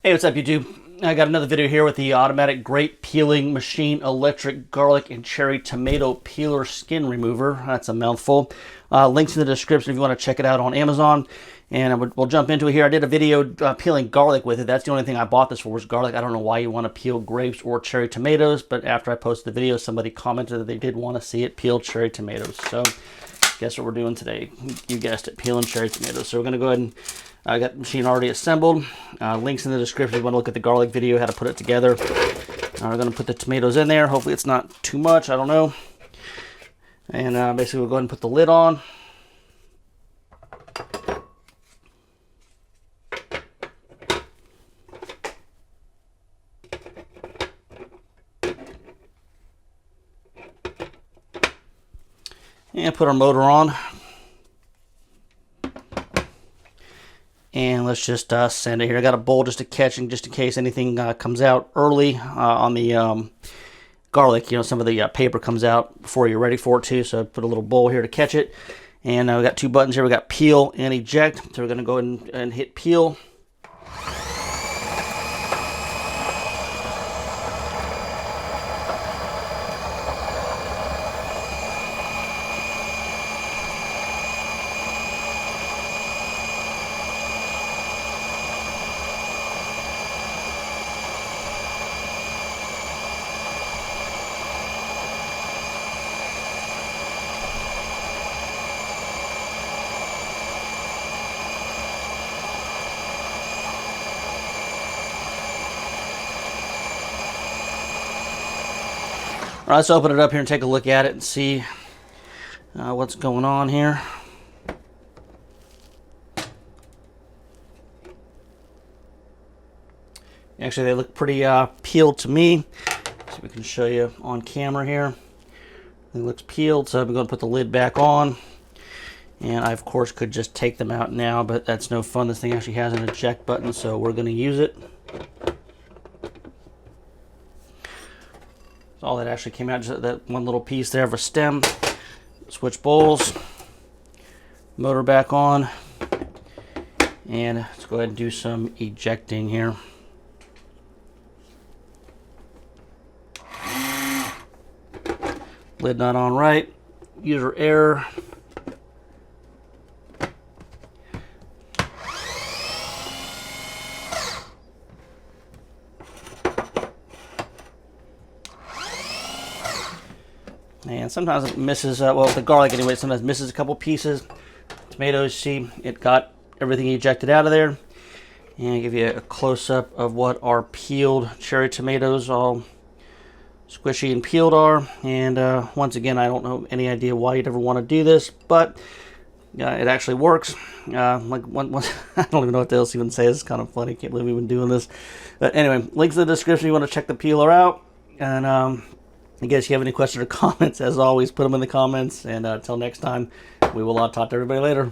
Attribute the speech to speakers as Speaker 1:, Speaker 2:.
Speaker 1: Hey, what's up, YouTube? I got another video here with the automatic grape peeling machine electric garlic and cherry tomato peeler skin remover. That's a mouthful. Links in the description if you want to check it out on Amazon. And we'll jump into it here. I did a video peeling garlic with it. That's the only thing I bought this for was garlic. I don't know why you want to peel grapes or cherry tomatoes, but after I posted the video, somebody commented that they did want to see it peel cherry tomatoes. So guess what we're doing today? You guessed it, peeling cherry tomatoes. So we're going to go ahead and I got the machine already assembled. Links in the description if you want to look at the garlic video, how to put it together. We're going to put the tomatoes in there. Hopefully it's not too much. I don't know. And basically we'll go ahead and put the lid on. And put our motor on. And let's just send it here. I got a bowl just to catch, and just in case anything comes out early on the garlic. You know, some of the paper comes out before you're ready for it too. So I put a little bowl here to catch it. And we got two buttons here. We got peel and eject. So we're going to go ahead and hit peel. All right, let's open it up here and take a look at it and see what's going on here. Actually, they look pretty peeled to me. See if we can show you on camera here. It looks peeled, so I'm going to put the lid back on. And I, of course, could just take them out now, but that's no fun. This thing actually has an eject button, so we're going to use it. All that actually came out, just that one little piece there of a stem. Switch bowls, motor back on, and let's go ahead and do some ejecting here. Lid not on right, user error. And sometimes it misses, well, the garlic anyway, sometimes misses a couple pieces. Tomatoes, see, it got everything ejected out of there. And I'll give you a close-up of what our peeled cherry tomatoes, all squishy and peeled, are. And once again, I don't know any idea why you'd ever want to do this, but it actually works. I don't even know what else even say. It's kind of funny. Can't believe we've been doing this. But anyway, links in the description if you want to check the peeler out. And I guess if you have any questions or comments, as always, put them in the comments. And until next time, we will talk to everybody later.